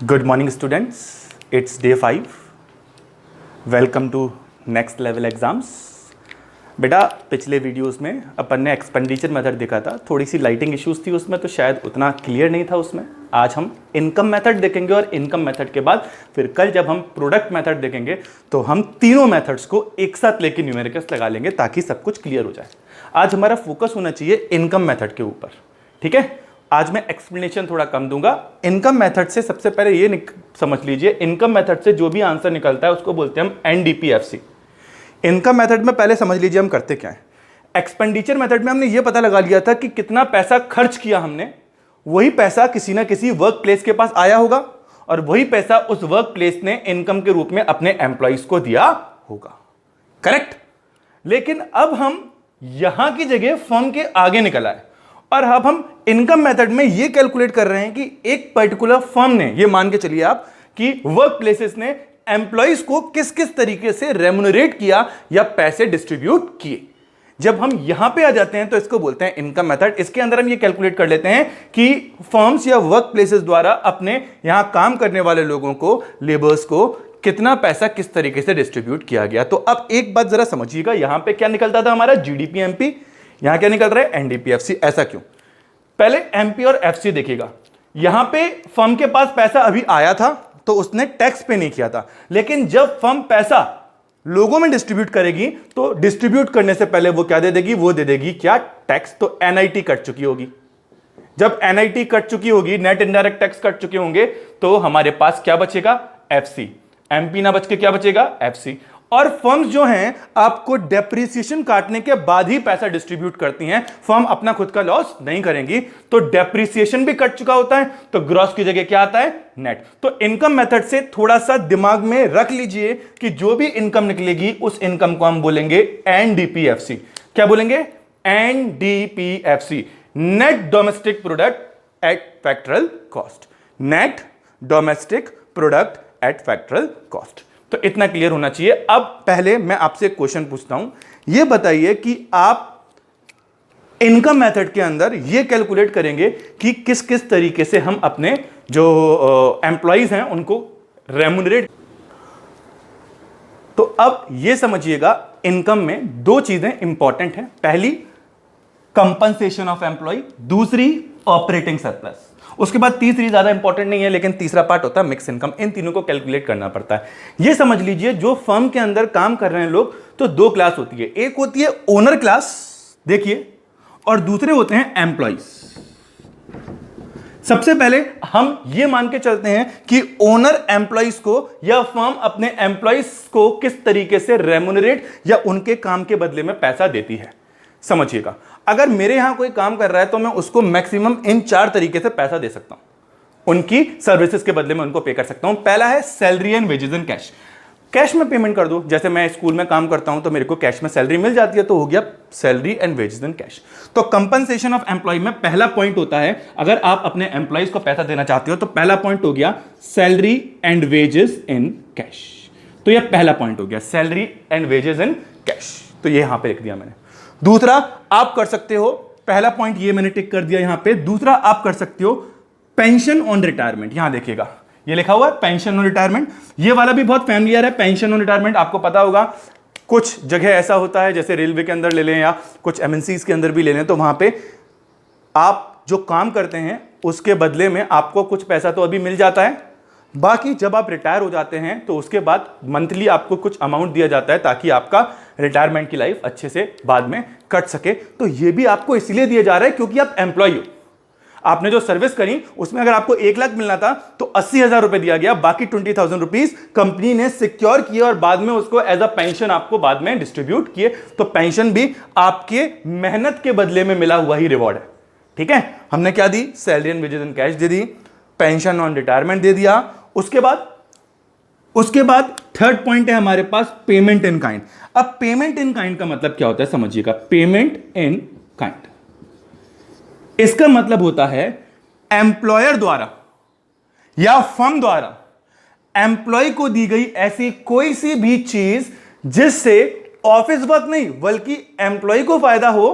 Good morning students, it's day 5. Welcome to next level exams. बेटा पिछले videos में अपन ने एक्सपेंडिचर मेथड देखा था, थोड़ी सी लाइटिंग इश्यूज थी उसमें तो शायद उतना क्लियर नहीं था उसमें। आज हम इनकम मेथड देखेंगे और इनकम मेथड के बाद फिर कल जब हम प्रोडक्ट मेथड देखेंगे तो हम तीनों मेथड्स को एक साथ लेके न्यूमेरिकल्स लगा लेंगे ताकि सब कुछ क्लियर हो जाए। आज हमारा फोकस होना चाहिए इनकम मेथड के ऊपर, ठीक है। आज मैं एक्सप्लेनेशन थोड़ा कम दूंगा। इनकम मेथड से सबसे पहले ये समझ लीजिए, इनकम मेथड से जो भी आंसर निकलता है उसको बोलते हैं हम एनडीपीएफसी। इनकम मेथड में पहले समझ लीजिए हम करते क्या है। एक्सपेंडिचर मेथड में हमने ये पता लगा लिया था कि कितना पैसा खर्च किया हमने, वही पैसा किसी ना किसी वर्क प्लेस के पास आया होगा और वही पैसा उस वर्क प्लेस ने इनकम के रूप में अपने एम्प्लॉइज को दिया होगा, करेक्ट। लेकिन अब हम यहां की जगह फर्म के आगे निकल आए और अब हम इनकम मेथड में ये कैलकुलेट कर रहे हैं कि एक पर्टिकुलर फर्म ने, ये मान के चलिए आप कि वर्क प्लेसेस ने एम्प्लॉइज को किस किस तरीके से रेम्युनरेट किया या पैसे डिस्ट्रीब्यूट किए। जब हम यहां पे आ जाते हैं तो इसको बोलते हैं इनकम मेथड। इसके अंदर हम ये कैलकुलेट कर लेते हैं कि फर्म्स या वर्क प्लेसेस द्वारा अपने यहां काम करने वाले लोगों को, लेबर्स को कितना पैसा किस तरीके से डिस्ट्रीब्यूट किया गया। तो अब एक बात जरा समझिएगा, यहां पे क्या निकलता था हमारा जीडीपी एमपी, यहां क्या निकल रहा है एनडीपीएफसी। ऐसा क्यों? पहले एमपी और एफसी देखिएगा। यहां पे फर्म के पास पैसा अभी आया था तो उसने टैक्स पे नहीं किया था, लेकिन जब फर्म पैसा लोगों में डिस्ट्रीब्यूट करेगी तो डिस्ट्रीब्यूट करने से पहले वो क्या दे देगी? वो दे देगी क्या? टैक्स। तो एनआईटी कट चुकी होगी। जब एनआईटी कट चुकी होगी, नेट इनडायरेक्ट टैक्स कट चुके होंगे, तो हमारे पास क्या बचेगा? एफसी। एमपी ना बच के क्या बचेगा? एफसी। और फर्म्स जो हैं आपको डेप्रिसिएशन काटने के बाद ही पैसा डिस्ट्रीब्यूट करती हैं, फर्म अपना खुद का लॉस नहीं करेंगी। तो डेप्रिसिएशन भी कट चुका होता है तो ग्रॉस की जगह क्या आता है? नेट। तो इनकम मेथड से थोड़ा सा दिमाग में रख लीजिए कि जो भी इनकम निकलेगी उस इनकम को हम बोलेंगे एनडीपीएफसी। क्या बोलेंगे? NDPFC, net domestic product at factoral cost. Net domestic product at factoral cost. तो इतना क्लियर होना चाहिए। अब पहले मैं आपसे एक क्वेश्चन पूछता हूं, यह बताइए कि आप इनकम मेथड के अंदर यह कैलकुलेट करेंगे कि किस किस तरीके से हम अपने जो एम्प्लॉइज हैं उनको रेम्युनरेट। तो अब यह समझिएगा, इनकम में दो चीजें इंपॉर्टेंट हैं। पहली कंपनसेशन ऑफ एम्प्लॉय, दूसरी ऑपरेटिंग सरप्लस। उसके बाद तीसरी ज्यादा इंपॉर्टेंट नहीं है, लेकिन तीसरा पार्ट होता है मिक्स इनकम। इन तीनों को कैलकुलेट करना पड़ता है। यह समझ लीजिए, जो फर्म के अंदर काम कर रहे हैं लोग, तो दो क्लास होती है। एक होती है ओनर क्लास, देखिए, और दूसरे होते हैं एम्प्लॉइज। सबसे पहले हम यह मान के चलते हैं कि ओनर एम्प्लॉइज को या फर्म अपने एम्प्लॉइज को किस तरीके से रेम्युनरेट या उनके काम के बदले में पैसा देती है। समझिएगा, अगर मेरे यहां कोई काम कर रहा है तो मैं उसको मैक्सिमम इन 4 तरीके से पैसा दे सकता हूं, उनकी सर्विसेज के बदले में उनको पे कर सकता हूं। पहला है salary and wages in cash. Cash में पेमेंट कर दो। जैसे मैं स्कूल में काम करता हूं तो मेरे को कैश में सैलरी मिल जाती है, तो हो गया salary and wages in cash. तो कंपनसेशन ऑफ एम्प्लॉय में पहला पॉइंट होता है, अगर आप अपने एम्प्लॉइज को पैसा देना चाहते हो तो पहला पॉइंट हो गया salary and wages in cash. तो यह पहला पॉइंट हो गया, salary and wages in cash. तो ये यहां पे लिख दिया मैंने। दूसरा आप कर सकते हो, पहला पॉइंट ये मैंने टिक कर दिया यहां पे। दूसरा आप कर सकते हो पेंशन ऑन रिटायरमेंट। यहां देखिएगा ये लिखा हुआ है पेंशन ऑन रिटायरमेंट। ये वाला भी बहुत फैमिलियर है। पेंशन ऑन रिटायरमेंट आपको पता होगा, कुछ जगह ऐसा होता है, जैसे रेलवे के अंदर ले लें या कुछ एमएनसीज के अंदर भी ले लें, तो वहां पे आप जो काम करते हैं उसके बदले में आपको कुछ पैसा तो अभी मिल जाता है, बाकी जब आप रिटायर हो जाते हैं तो उसके बाद मंथली आपको कुछ अमाउंट दिया जाता है ताकि आपका रिटायरमेंट की लाइफ अच्छे से बाद में कट सके। तो ये भी आपको इसलिए दिया जा रहा है क्योंकि आप एम्प्लॉय हो। आपने जो सर्विस करी उसमें अगर आपको 1 लाख मिलना था तो 80,000 रुपए दिया गया, बाकी 20,000 रुपीज कंपनी ने सिक्योर किए और बाद में उसको एज अ पेंशन आपको बाद में डिस्ट्रीब्यूट किए। तो पेंशन भी आपके मेहनत के बदले में मिला हुआ ही रिवॉर्ड है, ठीक है। हमने क्या दी? Salary and wages in cash दे दी, पेंशन ऑन रिटायरमेंट दे दिया। उसके बाद थर्ड पॉइंट है हमारे पास पेमेंट इन काइंड। अब पेमेंट इन काइंड का मतलब क्या होता है समझिएगा। पेमेंट इन काइंड, इसका मतलब होता है एम्प्लॉयर द्वारा या फर्म द्वारा एम्प्लॉय को दी गई ऐसी कोई सी भी चीज जिससे ऑफिस वर्क नहीं बल्कि एम्प्लॉय को फायदा हो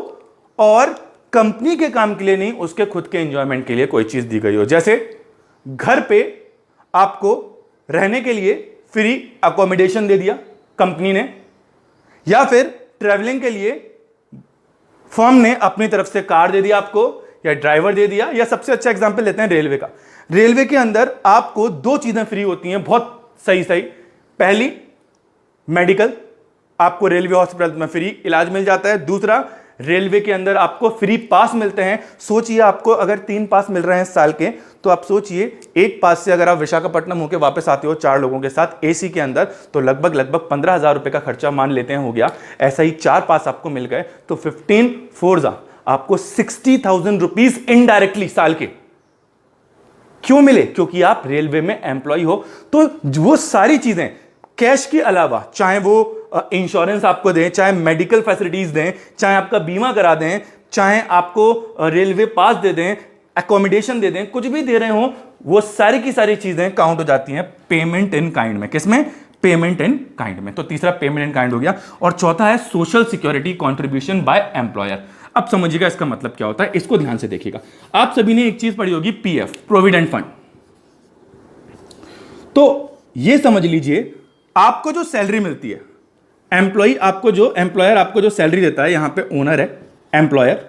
और कंपनी के काम के लिए नहीं, उसके खुद के एंजॉयमेंट के लिए कोई चीज दी गई हो। जैसे घर पे आपको रहने के लिए फ्री अकोमोडेशन दे दिया कंपनी ने, या फिर ट्रैवलिंग के लिए फर्म ने अपनी तरफ से कार दे दिया आपको, या ड्राइवर दे दिया, या सबसे अच्छा एग्जांपल लेते हैं रेलवे का। रेलवे के अंदर आपको दो चीजें फ्री होती हैं, बहुत सही सही। पहली, मेडिकल, आपको रेलवे हॉस्पिटल में फ्री इलाज मिल जाता है। दूसरा, रेलवे के अंदर आपको फ्री पास मिलते हैं। सोचिए आपको अगर 3 पास मिल रहे हैं साल के, तो आप सोचिए एक पास से अगर आप विशाखापट्टनम होकर वापस आते हो 4 लोगों के साथ एसी के अंदर, तो लगभग 15,000 रुपए का खर्चा मान लेते हैं हो गया। ऐसा ही 4 पास आपको मिल गए तो 15 4 आपको 60,000 रुपीज इनडायरेक्टली साल के क्यों मिले? क्योंकि आप रेलवे में एम्प्लॉय हो। तो वो सारी चीजें कैश के अलावा, चाहे वो इंश्योरेंस आपको दें, चाहे मेडिकल फैसिलिटीज दें, चाहे आपका बीमा करा दें, चाहे आपको रेलवे पास दे दें, एकोमोडेशन दे दें, कुछ भी दे रहे हो, वो सारी की सारी चीजें काउंट हो जाती हैं पेमेंट इन काइंड में। किसमें? पेमेंट इन काइंड में। तो तीसरा पेमेंट इन काइंड हो गया। और चौथा है social security contribution by employer. अब समझिएगा इसका मतलब क्या होता है, इसको ध्यान से देखिएगा। आप सभी ने एक चीज पढ़ी होगी, पीएफ, प्रोविडेंट फंड। तो ये समझ लीजिए आपको जो सैलरी मिलती है, एम्प्लॉयर आपको जो सैलरी देता है, यहां पे ओनर है, एम्प्लॉयर,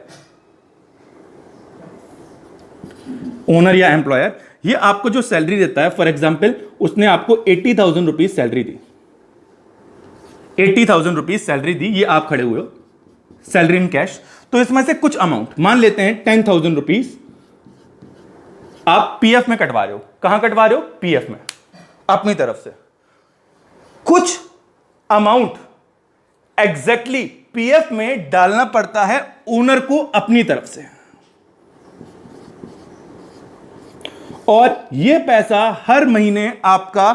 ओनर या एम्प्लॉयर, ये आपको जो सैलरी देता है, फॉर एग्जांपल उसने आपको 80,000 रुपीज सैलरी दी, 80,000 रुपीज सैलरी दी, ये आप खड़े हुए हो, सैलरी इन कैश। तो इसमें से कुछ अमाउंट मान लेते हैं 10,000 रुपीज आप पीएफ में कटवा रहे हो। कहां कटवा रहे हो? पीएफ में, अपनी तरफ से। कुछ अमाउंट एग्जैक्टली पीएफ में डालना पड़ता है ओनर को अपनी तरफ से, और यह पैसा हर महीने आपका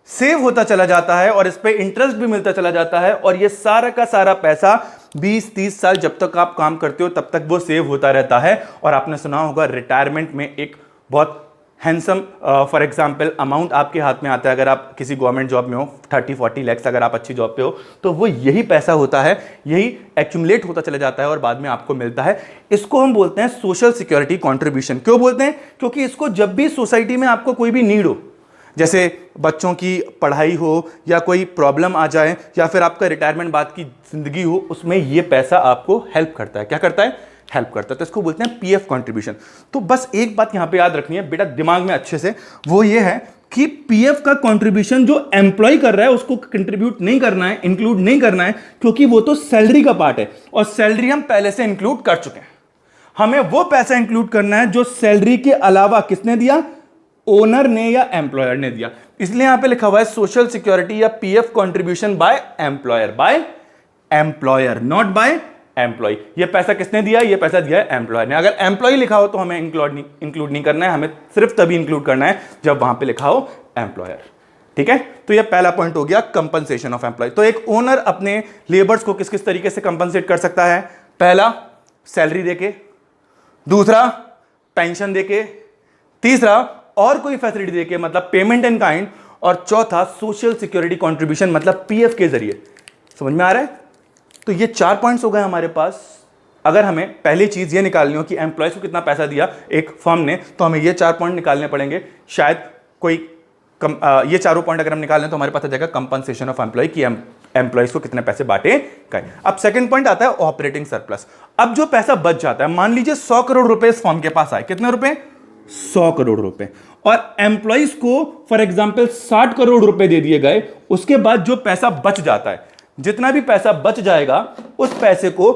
सेव होता चला जाता है और इस पे इंटरेस्ट भी मिलता चला जाता है। और यह सारा का सारा पैसा 20-30 साल जब तक आप काम करते हो तब तक वो सेव होता रहता है। और आपने सुना होगा रिटायरमेंट में एक बहुत हैंडसम फॉर एग्जांपल अमाउंट आपके हाथ में आता है, अगर आप किसी गवर्नमेंट जॉब में हो, 30-40 लाख, अगर आप अच्छी जॉब पे हो, तो वो यही पैसा होता है, यही एक्यूमुलेट होता चला जाता है और बाद में आपको मिलता है। इसको हम बोलते हैं सोशल सिक्योरिटी कंट्रीब्यूशन। क्यों बोलते हैं? क्योंकि इसको जब भी सोसाइटी में आपको कोई भी नीड हो, जैसे बच्चों की पढ़ाई हो, या कोई प्रॉब्लम आ जाए, या फिर आपका रिटायरमेंट बाद की जिंदगी हो, उसमें ये पैसा आपको हेल्प करता है। क्या करता है? हेल्प करता है। तो इसको बोलते हैं पीएफ कंट्रीब्यूशन। तो बस एक बात यहां पे याद रखनी है बेटा दिमाग में अच्छे से, वो ये है कि पीएफ का कंट्रीब्यूशन जो एम्प्लॉय कर रहा है उसको कंट्रीब्यूट नहीं करना है, इंक्लूड नहीं करना है, क्योंकि वो तो सैलरी का पार्ट है और सैलरी हम पहले से इंक्लूड कर चुके हैं। हमें वो पैसा इंक्लूड करना है जो सैलरी के अलावा किसने दिया? ओनर ने या एम्प्लॉयर ने दिया। इसलिए यहां पे लिखा हुआ है सोशल सिक्योरिटी या PF contribution by employer, by employer, not by employ. ये पैसा किसने दिया? ये पैसा दिया है एम्प्लॉयर ने। अगर एम्प्लॉय लिखा हो तो हमें इंक्लूड नहीं करना है, हमें सिर्फ तभी इंक्लूड करना है जब वहां पे लिखा हो एम्प्लॉयर। ठीक है, तो ये पहला पॉइंट हो गया कंपनसेशन ऑफ एम्प्लॉय। तो एक ओनर अपने लेबर्स को किस किस तरीके से कंपनसेट कर सकता है? पहला, सैलरी देके, दूसरा पेंशन देके, तीसरा और कोई फैसिलिटी देके मतलब पेमेंट इन काइंड, और चौथा सोशल सिक्योरिटी कंट्रीब्यूशन मतलब पीएफ के जरिए। समझ में आ रहा है? तो ये 4 पॉइंट्स हो गए हमारे पास। अगर हमें पहली चीज ये निकालनी हो कि एम्प्लॉयज को कितना पैसा दिया एक फर्म ने, तो हमें ये 4 पॉइंट निकालने पड़ेंगे। शायद कोई ये चारों पॉइंट अगर हम निकाल लें तो हमारे पास आ जाएगा कंपनसेशन ऑफ एम्प्लॉय की एम्प्लॉयज को कितने पैसे बांटे गए। अब सेकंड पॉइंट आता है ऑपरेटिंग सरप्लस। अब जो पैसा बच जाता है, मान लीजिए 100 करोड़ रुपए इस फर्म के पास आए। कितने रुपए? 100 करोड़ रुपए। और एम्प्लॉयज को फॉर एग्जाम्पल 60 करोड़ रुपए दे दिए गए। उसके बाद जो पैसा बच जाता है, जितना भी पैसा बच जाएगा, उस पैसे को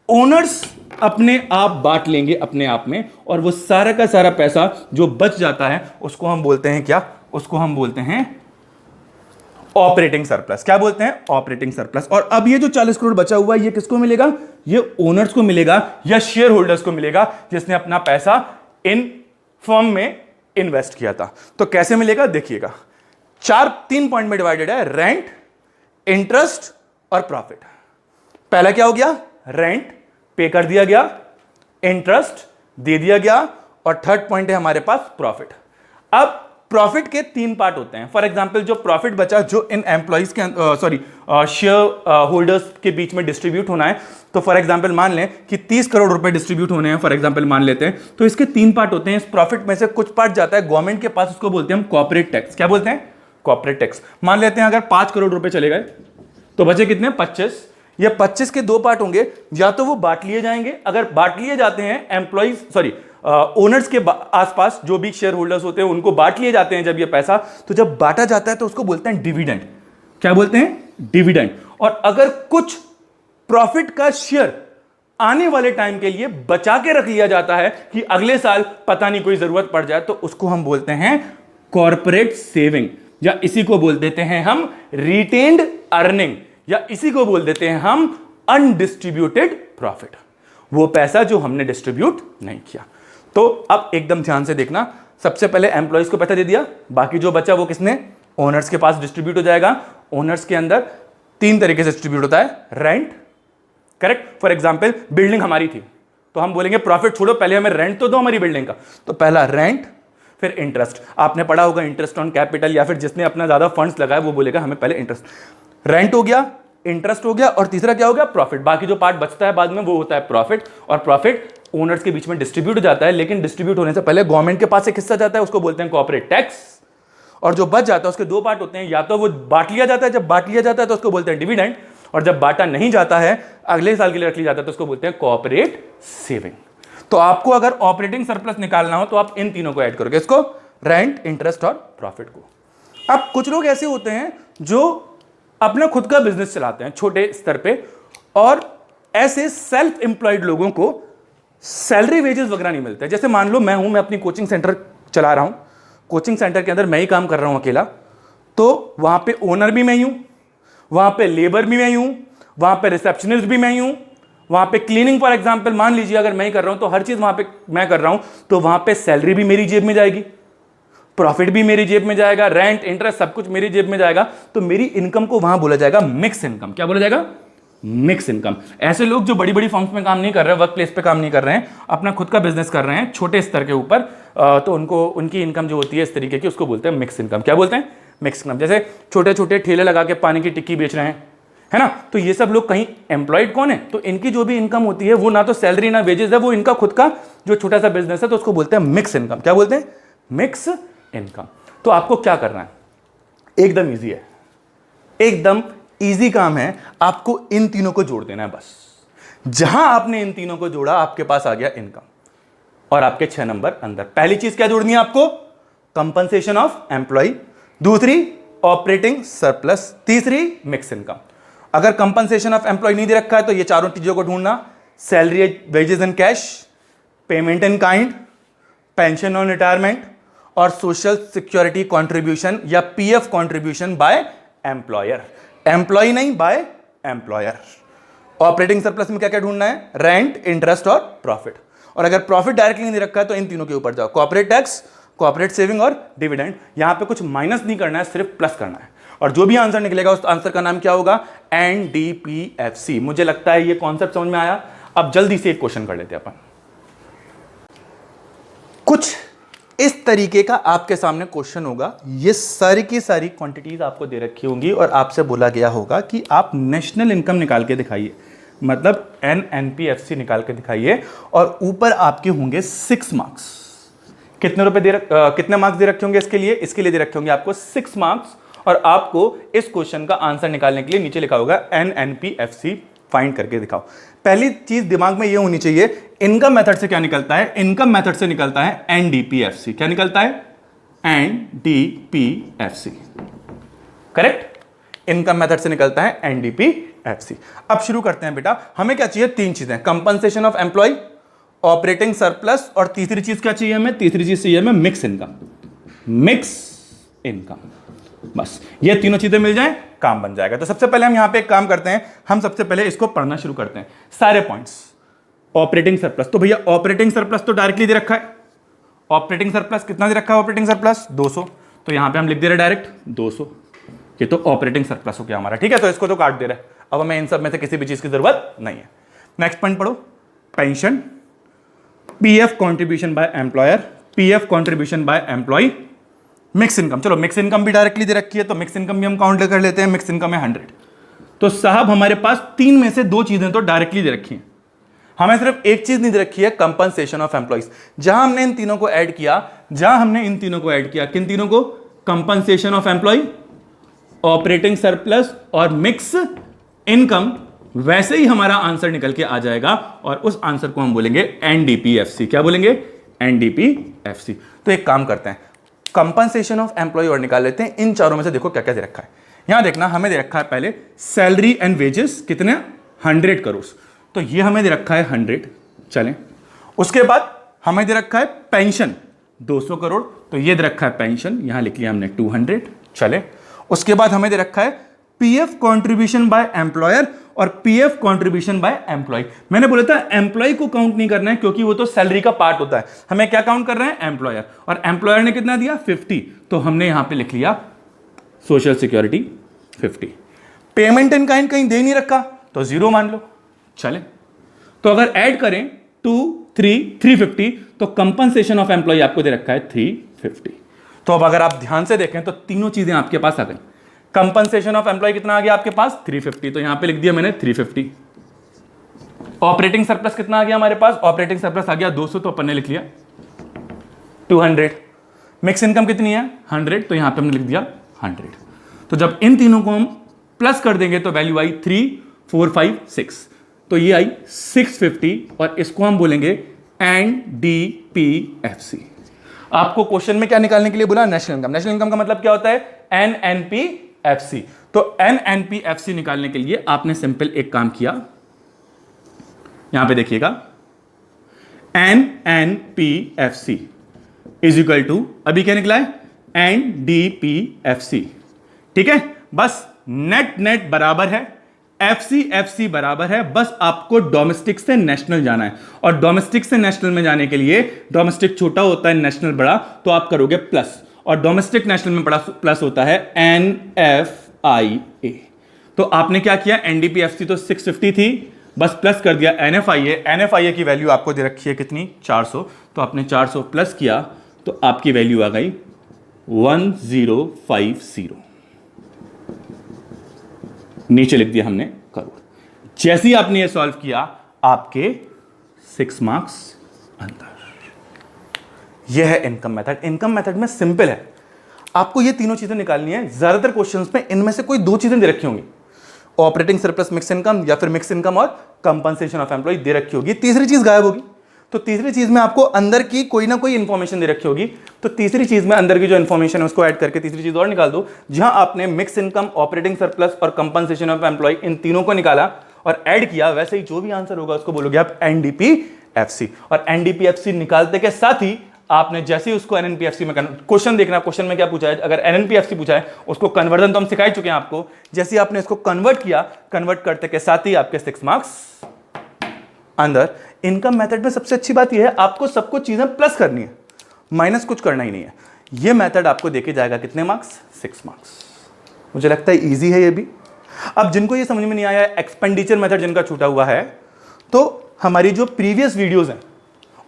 ओनर्स अपने आप बांट लेंगे अपने आप में, और वो सारा का सारा पैसा जो बच जाता है उसको हम बोलते हैं क्या? उसको हम बोलते हैं ऑपरेटिंग सरप्लस। क्या बोलते हैं? Operating surplus. और अब ये जो 40 करोड़ बचा हुआ है, ये किसको मिलेगा? ये ओनर्स को मिलेगा या शेयर होल्डर्स को मिलेगा, जिसने अपना पैसा इन फर्म में इन्वेस्ट किया था। तो कैसे मिलेगा देखिएगा, 3 पॉइंट में डिवाइडेड है, रेंट, इंटरेस्ट और प्रॉफिट। पहला क्या हो गया? रेंट पे कर दिया गया, इंटरेस्ट दे दिया गया, और थर्ड पॉइंट है हमारे पास प्रॉफिट। अब प्रॉफिट के 3 पार्ट होते हैं। फॉर एग्जांपल जो प्रॉफिट बचा जो इन एम्प्लॉइज के शेयर होल्डर्स के बीच में डिस्ट्रीब्यूट होना है, तो फॉर एग्जांपल मान लें कि 30 करोड़ रुपए डिस्ट्रीब्यूट होने हैं, फॉर एग्जांपल मान लेते हैं, तो इसके 3 पार्ट होते हैं। इस प्रॉफिट में से कुछ पार्ट जाता है गवर्नमेंट के पास, उसको बोलते हैं हम कॉर्पोरेट टैक्स। क्या बोलते हैं? Corporate tax. मान लेते हैं अगर 5 करोड़ रुपए चले गए तो बचे कितने? 25। ये 25 के 2 पार्ट होंगे, या तो वो बांट लिए जाएंगे, अगर बांट लिए जाते हैं एम्प्लॉइज ओनर्स के आसपास जो भी शेयर होल्डर्स होते हैं उनको बांट लिए जाते हैं जब ये पैसा, तो जब बांटा जाता है तो उसको बोलते हैं डिविडेंड। क्या बोलते हैं? डिविडेंड। और अगर कुछ प्रॉफिट का शेयर आने वाले टाइम के लिए बचा के रख लिया जाता है कि अगले साल पता नहीं कोई जरूरत पड़ जाए, तो उसको हम बोलते हैं कॉर्पोरेट सेविंग, या इसी को बोल देते हैं हम रिटेन्ड अर्निंग, या इसी को बोल देते हैं हम अनडिस्ट्रीब्यूटेड प्रॉफिट, वो पैसा जो हमने डिस्ट्रीब्यूट नहीं किया। तो अब एकदम ध्यान से देखना, सबसे पहले एम्प्लॉइज को पैसा दे दिया, बाकी जो बचा वो किसने? ओनर्स के पास डिस्ट्रीब्यूट हो जाएगा। ओनर्स के अंदर 3 तरीके से डिस्ट्रीब्यूट होता है। Rent, correct. For example building हमारी थी तो हम बोलेंगे प्रॉफिट छोड़ो, पहले हमें रेंट तो दो हमारी बिल्डिंग का, तो पहला रेंट, फिर इंटरेस्ट। आपने पढ़ा होगा इंटरेस्ट ऑन कैपिटल, या फिर जिसने अपना ज्यादा फंड्स लगाया वो बोलेगा हमें पहले इंटरेस्ट। रेंट हो गया, इंटरेस्ट हो गया, और तीसरा क्या हो गया? प्रॉफिट। बाकी जो पार्ट बचता है बाद में वो होता है प्रॉफिट, और प्रॉफिट ओनर्स के बीच में डिस्ट्रीब्यूट हो जाता है, लेकिन डिस्ट्रीब्यूट होने से पहले गवर्नमेंट के पास एक हिस्सा जाता है, उसको बोलते हैं कॉर्पोरेट टैक्स। और जो बच जाता है उसके 2 पार्ट होते हैं, या तो वो बांट लिया जाता है, जब बांट लिया जाता है तो उसको बोलते हैं डिविडेंड, और जब बांटा नहीं जाता है अगले साल के लिए रख लिया जाता है तो उसको बोलते हैं कॉर्पोरेट सेविंग। तो आपको अगर ऑपरेटिंग सरप्लस निकालना हो तो आप इन तीनों को ऐड करोगे, इसको रेंट, इंटरेस्ट और प्रॉफिट को। अब कुछ लोग ऐसे होते हैं जो अपना खुद का बिजनेस चलाते हैं छोटे स्तर पे, और ऐसे सेल्फ एम्प्लॉयड लोगों को सैलरी वेजेस वगैरह नहीं मिलते। जैसे मान लो मैं अपनी कोचिंग सेंटर चला रहा हूं, कोचिंग सेंटर के अंदर मैं ही काम कर रहा हूं अकेला, तो वहां पे ओनर भी मैं ही हूं, वहां पे लेबर भी मैं ही हूं, वहां पे रिसेप्शनिस्ट भी मैं ही हूं, वहां पे क्लीनिंग फॉर एग्जांपल मान लीजिए अगर मैं ही कर रहा हूं, तो हर चीज वहां पे मैं कर रहा हूं, तो वहां पे सैलरी भी मेरी जेब में जाएगी, प्रॉफिट भी मेरी जेब में जाएगा, रेंट, इंटरेस्ट सब कुछ मेरी जेब में जाएगा, तो मेरी इनकम को वहां बोला जाएगा मिक्स इनकम। क्या बोला जाएगा? Mix income. ऐसे लोग जो बड़ी बड़ी फर्म्स में काम नहीं कर रहे हैं, वर्क प्लेस पे काम नहीं कर रहे हैं, अपना खुद का बिजनेस कर रहे हैं छोटे स्तर के ऊपर, तो उनको उनकी इनकम जो होती है इस तरीके की, उसको बोलते हैं मिक्स इनकम। क्या बोलते हैं? Mix income. जैसे छोटे छोटे ठेले लगा के पानी की टिक्की बेच रहे हैं, है ना, तो ये सब लोग कहीं एम्प्लॉयड कौन है? तो इनकी जो भी इनकम होती है वो ना तो सैलरी ना वेजेस है, वो इनका खुद का जो छोटा सा बिजनेस है, तो उसको बोलते हैं मिक्स इनकम। क्या बोलते हैं? Mix income. तो आपको क्या करना है? एकदम ईजी है, एकदम ईजी काम है, आपको इन तीनों को जोड़ देना है बस। जहां आपने इन तीनों को जोड़ा आपके पास आ गया इनकम, और आपके 6 नंबर अंदर। पहली चीज क्या जोड़नी है आपको? कंपनसेशन ऑफ एम्प्लॉय, दूसरी ऑपरेटिंग सरप्लस, तीसरी मिक्स इनकम। अगर कंपनसेशन ऑफ एम्प्लॉय नहीं दे रखा है तो ये चारों चीजों को ढूंढना, salary, wages in cash, payment in kind, pension on retirement, और सोशल सिक्योरिटी कॉन्ट्रीब्यूशन या PF contribution by employer. Employ नहीं, बाय एम्प्लॉयर। ऑपरेटिंग सरप्लस में क्या क्या ढूंढना है? रेंट, इंटरेस्ट और प्रॉफिट। और अगर प्रॉफिट डायरेक्टली नहीं रखा है तो इन तीनों के ऊपर जाओ, कॉर्पोरेट टैक्स, कॉर्पोरेट सेविंग और डिविडेंड। यहां पे कुछ माइनस नहीं करना है, सिर्फ प्लस करना है, और जो भी आंसर निकलेगा उस आंसर का नाम क्या होगा? एनडीपीएफसी। मुझे लगता है ये कॉन्सेप्ट समझ में आया। अब जल्दी से एक क्वेश्चन कर लेते हैं अपन। कुछ इस तरीके का आपके सामने क्वेश्चन होगा, ये सारी की सारी क्वांटिटीज आपको दे रखी होंगी और आपसे बोला गया होगा कि आप नेशनल इनकम निकाल के दिखाइए, मतलब एनएनपीएफसी निकाल के दिखाइए, और ऊपर आपके होंगे 6 मार्क्स। कितने रुपए कितने मार्क्स दे रखे होंगे इसके लिए दे रखे होंगे आपको 6 मार्क्स, और आपको इस क्वेश्चन का आंसर निकालने के लिए नीचे लिखा होगा एनएनपीएफसी फाइंड करके दिखाओ। पहली चीज दिमाग में ये होनी चाहिए, इनकम मेथड से क्या निकलता है? इनकम मेथड से निकलता है एनडीपीएफसी। क्या निकलता है? NDPFC, correct. इनकम मेथड से निकलता है एनडीपीएफसी। अब शुरू करते हैं बेटा। हमें क्या चाहिए? 3 चीजें, compensation of employ, operating surplus, और तीसरी चीज क्या चाहिए हमें? तीसरी चीज चाहिए हमें मिक्स इनकम। मिक्स इनकम, बस ये तीनों चीजें मिल जाएं, काम बन जाएगा। तो सबसे पहले हम यहां पे एक काम करते हैं, हम सबसे पहले इसको पढ़ना शुरू करते हैं, सारे पॉइंट्स। ऑपरेटिंग सरप्लस, तो भैया ऑपरेटिंग सरप्लस तो डायरेक्टली दे रखा है। ऑपरेटिंग सरप्लस कितना दे रखा है? ऑपरेटिंग सरप्लस 200, तो यहां पे हम लिख दे रहे डायरेक्ट 200। ये तो ऑपरेटिंग सरप्लस हो गया हमारा, ठीक है। तो इसको तो काट दे रहे हैं, अब हमें इन सब में से किसी भी चीज की जरूरत नहीं है। नेक्स्ट पॉइंट पढ़ो, pension, PF contribution by employer, PF contribution by employ, mix income, चलो मिक्स इनकम भी डायरेक्टली दे रखी है तो मिक्स इनकम भी हम काउंट कर लेते हैं। मिक्स इनकम है 100। तो साहब हमारे पास 3 में से 2 चीजें तो डायरेक्टली दे रखी हैं, हमें सिर्फ एक चीज नहीं दे रखी है, कंपनसेशन ऑफ एम्प्लॉइज। जहां हमने इन तीनों को ऐड किया, किन तीनों को, compensation of employ, operating surplus और मिक्स इनकम, वैसे ही हमारा आंसर निकल के आ जाएगा और उस आंसर को हम बोलेंगे एनडीपीएफसी। क्या बोलेंगे? एनडीपीएफसी। तो एक काम करते हैं, कंपनसेशन ऑफ एम्प्लॉय और निकाल लेते हैं। इन चारों में से देखो क्या क्या दे रखा है। यहां देखना, हमें दे रखा है पहले सैलरी एंड वेजेस, कितने? 100 करोड़। तो ये हमें दे रखा है 100, चलें। उसके बाद हमें दे रखा है पेंशन 200 करोड़, तो ये दे रखा है पेंशन, यहां लिख लिया हमने 200, चले। उसके बाद हमें दे रखा है पीएफ कंट्रीब्यूशन बाय एम्प्लॉयर और पीएफ कंट्रीब्यूशन बाय एम्प्लॉय। मैंने बोला था एम्प्लॉय को काउंट नहीं करना है क्योंकि वो तो सैलरी का पार्ट होता है, हमें क्या काउंट कर रहे हैं? एम्प्लॉयर। और एम्प्लॉयर ने कितना दिया? 50, तो हमने यहां पे लिख लिया social security 50। Payment in kind कहीं दे नहीं रखा तो 0 मान लो, चले। तो अगर ऐड करें 2, 3, 350, तो कंपनसेशन ऑफ एम्प्लॉय आपको दे रखा है 350। तो अब अगर आप ध्यान से देखें तो तीनों चीजें आपके पास आ गई। कंपनसेशन ऑफ एम्प्लॉय कितना आ गया आपके पास? 350, तो यहां पे लिख दिया मैंने 350। ऑपरेटिंग सरप्लस कितना आ गया हमारे पास? ऑपरेटिंग सरप्लस आ गया 200, तो अपन ने लिख लिया 200। मिक्स इनकम कितनी है? 100, तो यहां पे हमने लिख दिया 100। तो जब इन तीनों को हम प्लस कर देंगे तो वैल्यू आई 3, 4, 5, 6, तो ये आई 650 और इसको हम बोलेंगे एनडीपीएफसी। आपको क्वेश्चन में क्या निकालने के लिए बोला? National income. नेशनल इनकम का मतलब क्या होता है? एनएनपीएफसी। तो एनएनपीएफसी निकालने के लिए आपने सिंपल एक काम किया, यहां पे देखिएगा, एनएनपीएफसी इज इक्वल टू, अभी क्या निकला है? एनडीपीएफसी। ठीक है, बस नेट नेट बराबर है, एफसी बराबर है, बस आपको डोमेस्टिक से नेशनल जाना है। और डोमेस्टिक से नेशनल में जाने के लिए डोमेस्टिक छोटा होता है, नेशनल बड़ा, तो आप करोगे प्लस, और डोमेस्टिक नेशनल में बड़ा प्लस होता है एनएफआईए। तो आपने क्या किया? एनडीपीएफसी तो 650 थी, बस प्लस कर दिया एनएफआईए। एनएफआईए की वैल्यू आपको दे रखी है कितनी? 400, तो आपने 400 प्लस किया तो आपकी वैल्यू आ गई 1050। नीचे लिख दिया हमने करोड़। जैसे ही आपने ये सॉल्व किया, आपके 6 मार्क्स अंदर। यह है इनकम मेथड। इनकम मेथड में सिंपल है, आपको ये तीनों चीजें निकालनी है। ज्यादातर क्वेश्चंस में इनमें से कोई 2 चीजें दे रखी होंगी, ऑपरेटिंग सरप्लस मिक्स इनकम, या फिर मिक्स इनकम और कंपनसेशन ऑफ एम्प्लॉय दे रखी होगी। तीसरी चीज गायब होगी, तो तीसरी चीज में आपको अंदर की कोई ना कोई इंफॉर्मेशन दे रखी होगी, तो तीसरी चीज में अंदर की जो इंफॉर्मेशन है उसको ऐड करके तीसरी चीज और निकाल दो। जहां आपने मिक्स इनकम, ऑपरेटिंग सरप्लस और कंपनसेशन ऑफ एम्प्लॉय, इन तीनों को निकाला और ऐड किया, वैसे ही जो भी आंसर होगा उसको बोलोगे आप एनडीपीएफसी। और एनडीपीएफसी निकालते के साथ ही आपने जैसे ही उसको एनएनपीएफसी में क्वेश्चन देखना, क्वेश्चन में क्या पूछा है, अगर एनएनपीएफसी पूछा है उसको कन्वर्जन तो हम सिखा चुके हैं आपको। जैसे ही आपने इसको कन्वर्ट किया, कन्वर्ट करते के साथ ही आपके 6 मार्क्स अंदर। इनकम मेथड में सबसे अच्छी बात यह है, आपको सब कुछ चीजें प्लस करनी है, माइनस कुछ करना ही नहीं है। यह मेथड आपको देके जाएगा कितने मार्क्स? 6 मार्क्स। मुझे लगता है इजी है ये भी। अब जिनको ये समझ में नहीं आया, एक्सपेंडिचर मेथड जिनका छूटा हुआ है, तो हमारी जो प्रीवियस वीडियोस हैं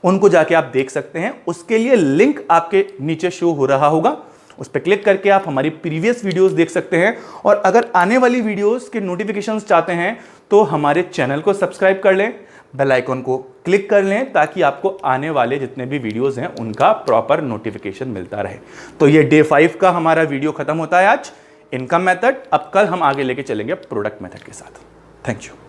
उनको जाके आप देख सकते हैं। उसके लिए लिंक आपके नीचे शो हो रहा होगा, उस पर क्लिक करके आप हमारी प्रीवियस वीडियोस देख सकते हैं। और अगर आने वाली वीडियोस के नोटिफिकेशंस चाहते हैं तो हमारे चैनल को सब्सक्राइब कर लें, बेल आइकन को क्लिक कर लें, ताकि आपको आने वाले जितने भी वीडियोस हैं उनका प्रॉपर नोटिफिकेशन मिलता रहे। तो ये डे 5 का हमारा वीडियो खत्म होता है आज, इनकम मेथड। अब कल हम आगे लेके चलेंगे प्रोडक्ट मेथड के साथ। Thank you.